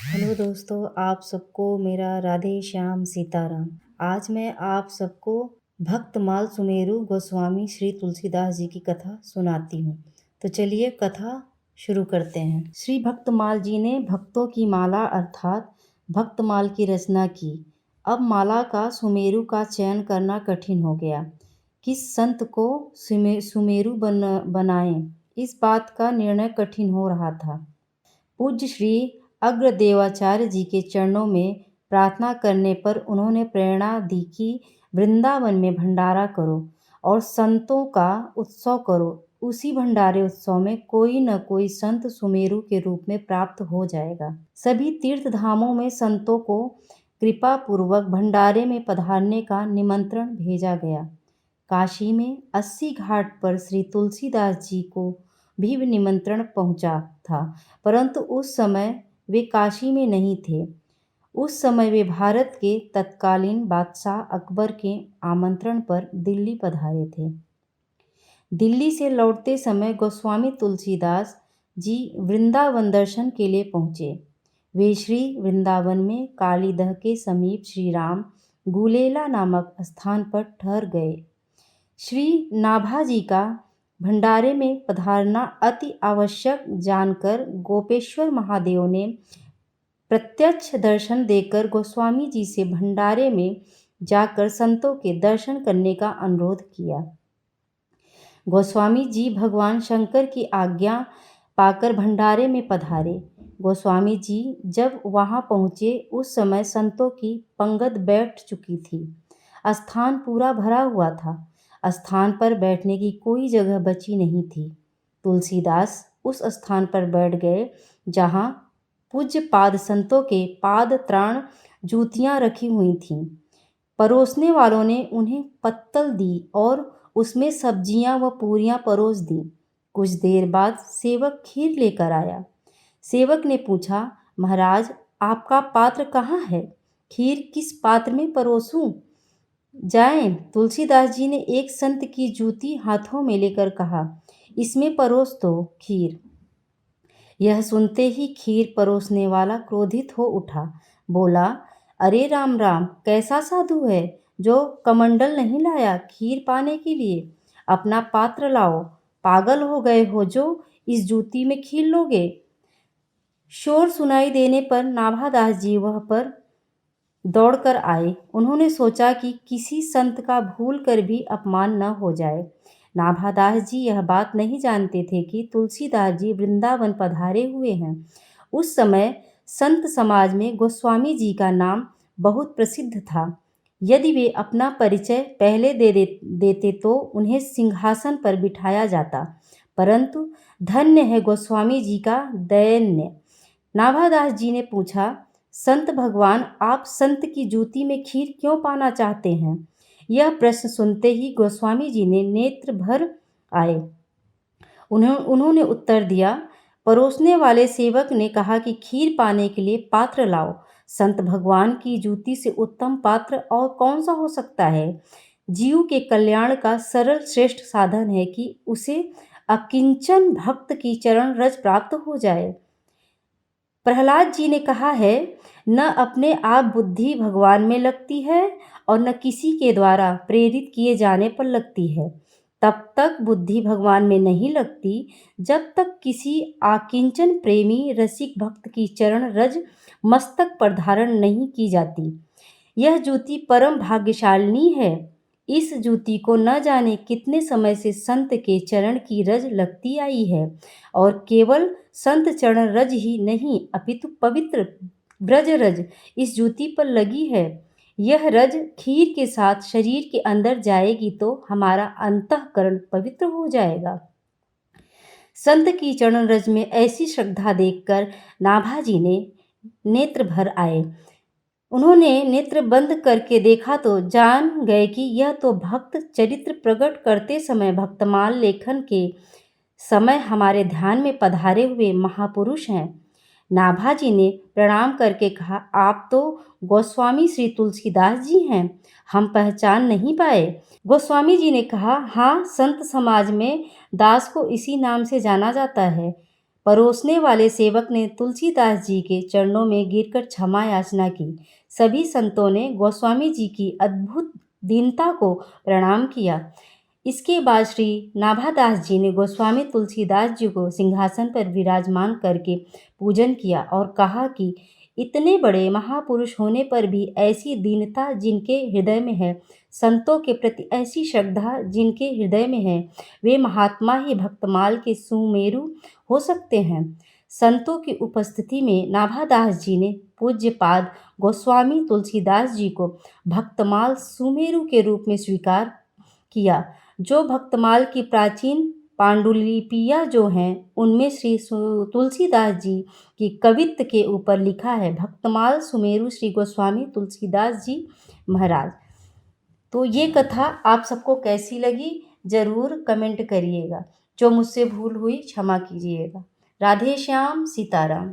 Hello दोस्तों, आप सबको मेरा राधे श्याम सीताराम। आज मैं आप सबको भक्तमाल सुमेरु गोस्वामी श्री तुलसीदास जी की कथा सुनाती हूँ। तो चलिए कथा शुरू करते हैं। श्री भक्तमाल जी ने भक्तों की माला अर्थात भक्तमाल की रचना की। अब माला का सुमेरु का चयन करना कठिन हो गया। किस संत को सुमेरु बनाएं, इस बात का निर्णय कठिन हो रहा था। पूज्य श्री अग्रदेवाचार्य जी के चरणों में प्रार्थना करने पर उन्होंने प्रेरणा दी कि वृंदावन में भंडारा करो और संतों का उत्सव करो। उसी भंडारे उत्सव में कोई न कोई संत सुमेरु के रूप में प्राप्त हो जाएगा। सभी तीर्थ धामों में संतों को कृपा पूर्वक भंडारे में पधारने का निमंत्रण भेजा गया। काशी में 80 घाट पर श्री तुलसीदास जी को भी निमंत्रण पहुंचा था, परंतु उस समय वे काशी में नहीं थे। उस समय वे भारत के तत्कालीन बादशाह अकबर के आमंत्रण पर दिल्ली पधारे थे। दिल्ली से लौटते समय गोस्वामी तुलसीदास जी वृंदावन दर्शन के लिए पहुँचे। वे श्री वृंदावन में कालीदह के समीप श्री राम गुलेला नामक स्थान पर ठहर गए। श्री नाभा जी का भंडारे में पधारना अति आवश्यक जानकर गोपेश्वर महादेव ने प्रत्यक्ष दर्शन देकर गोस्वामी जी से भंडारे में जाकर संतों के दर्शन करने का अनुरोध किया। गोस्वामी जी भगवान शंकर की आज्ञा पाकर भंडारे में पधारे। गोस्वामी जी जब वहां पहुंचे उस समय संतों की पंगत बैठ चुकी थी। स्थान पूरा भरा हुआ था। स्थान पर बैठने की कोई जगह बची नहीं थी। तुलसीदास उस स्थान पर बैठ गए जहां पूज्य पाद संतों के पाद त्राण जूतियां रखी हुई थीं। परोसने वालों ने उन्हें पत्तल दी और उसमें सब्जियां व पूरियां परोस दी। कुछ देर बाद सेवक खीर लेकर आया। सेवक ने पूछा, महाराज आपका पात्र कहाँ है? खीर किस पात्र में परोसूं? जाएं। तुलसीदास जी ने एक संत की जूती हाथों में लेकर कहा, इसमें परोस दो खीर। यह सुनते ही खीर परोसने वाला क्रोधित हो उठा। बोला, अरे राम राम, कैसा साधु है जो कमंडल नहीं लाया खीर पाने के लिए? अपना पात्र लाओ। पागल हो गए हो जो इस जूती में खीर लोगे? शोर सुनाई देने पर नाभादास जी वह पर दौड़कर आए। उन्होंने सोचा कि किसी संत का भूल कर भी अपमान न हो जाए। नाभादास जी यह बात नहीं जानते थे कि तुलसीदास जी वृंदावन पधारे हुए हैं। उस समय संत समाज में गोस्वामी जी का नाम बहुत प्रसिद्ध था। यदि वे अपना परिचय पहले देते तो उन्हें सिंहासन पर बिठाया जाता, परंतु धन्य है गोस्वामी जी का दैन्य। नाभादास जी ने पूछा, संत भगवान, आप संत की जूती में खीर क्यों पाना चाहते हैं? यह प्रश्न सुनते ही गोस्वामी जी ने नेत्र भर आए। उन्होंने उत्तर दिया, परोसने वाले सेवक ने कहा कि खीर पाने के लिए पात्र लाओ। संत भगवान की जूती से उत्तम पात्र और कौन सा हो सकता है? जीव के कल्याण का सरल श्रेष्ठ साधन है कि उसे अकिंचन भक्त की चरण रज प्राप्त हो जाए। प्रहलाद जी ने कहा है, न अपने आप बुद्धि भगवान में लगती है और न किसी के द्वारा प्रेरित किए जाने पर लगती है। तब तक बुद्धि भगवान में नहीं लगती जब तक किसी आकिंचन प्रेमी रसिक भक्त की चरण रज मस्तक पर धारण नहीं की जाती। यह जूती परम भाग्यशालिनी है। इस जूती को न जाने कितने समय से संत के चरण की रज लगती आई है और केवल संत चरण रज ही नहीं अपितु पवित्र ब्रज रज इस जूती पर लगी है। यह रज खीर के साथ शरीर के अंदर जाएगी तो हमारा अंतःकरण पवित्र हो जाएगा। संत की चरण रज में ऐसी श्रद्धा देखकर नाभाजी ने नेत्र भर आए। उन्होंने नेत्र बंद करके देखा तो जान गए कि यह तो भक्त चरित्र प्रकट करते समय भक्तमाल लेखन के समय हमारे ध्यान में पधारे हुए महापुरुष हैं। नाभाजी ने प्रणाम करके कहा, आप तो गोस्वामी श्री तुलसीदास जी हैं, हम पहचान नहीं पाए। गोस्वामी जी ने कहा, हाँ, संत समाज में दास को इसी नाम से जाना जाता है, परोसने वाले सेवक ने तुलसीदास जी के चरणों में गिरकर क्षमा याचना की। सभी संतों ने गोस्वामी जी की अद्भुत दीनता को प्रणाम किया। इसके बाद श्री नाभादास जी ने गोस्वामी तुलसीदास जी को सिंहासन पर विराजमान करके पूजन किया और कहा कि इतने बड़े महापुरुष होने पर भी ऐसी दीनता जिनके हृदय में है, संतों के प्रति ऐसी श्रद्धा जिनके हृदय में है, वे महात्मा ही भक्तमाल के सुमेरु हो सकते हैं। संतों की उपस्थिति में नाभादास जी ने पूज्यपाद गोस्वामी तुलसीदास जी को भक्तमाल सुमेरु के रूप में स्वीकार किया। जो भक्तमाल की प्राचीन पांडुलिपियाँ जो हैं, उनमें श्री तुलसीदास जी की कवित्त के ऊपर लिखा है, भक्तमाल सुमेरु श्री गोस्वामी तुलसीदास जी महाराज। तो ये कथा आप सबको कैसी लगी ज़रूर कमेंट करिएगा। जो मुझसे भूल हुई क्षमा कीजिएगा। राधे श्याम सीताराम।